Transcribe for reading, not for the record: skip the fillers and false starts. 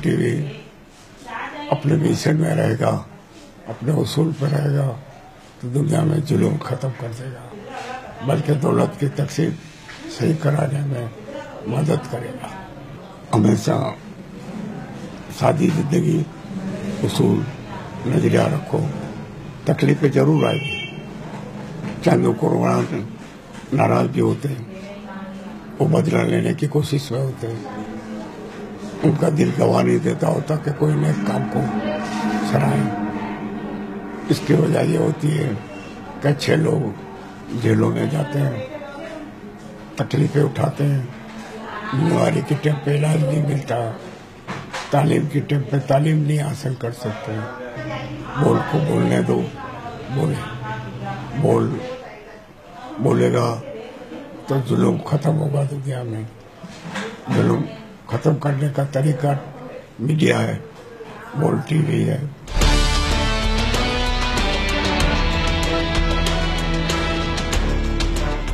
TV अपने mission में रहेगा, अपने उसूल पर रहेगा तो दुनिया में जुल्म खत्म कर देगा, बल्कि दौलत की तकसीम सही कराने में मदद करेगा। हमेशा सादी जिंदगी उसूल नजरिया रखो, तकलीफें जरूर आएगी, चंद कुर्बान नाराज भी होते हैं, वो बदला लेने की कोशिश में होते हैं, उनका दिल गवाह नहीं देता होता कि कोई नेक काम को सराहे। इसकी वजह ये होती है कि अच्छे लोग जेलों में जाते हैं, तकलीफें उठाते हैं, बीमारी के टाइम पे इलाज नहीं मिलता, तालीम के टाइम पे तालीम नहीं हासिल कर सकते। बोल को बोलने दो, बोलेगा तो जुल्म खत्म होगा दुनिया में। जुल्म खत्म करने का तरीका मीडिया है, बोल टीवी है,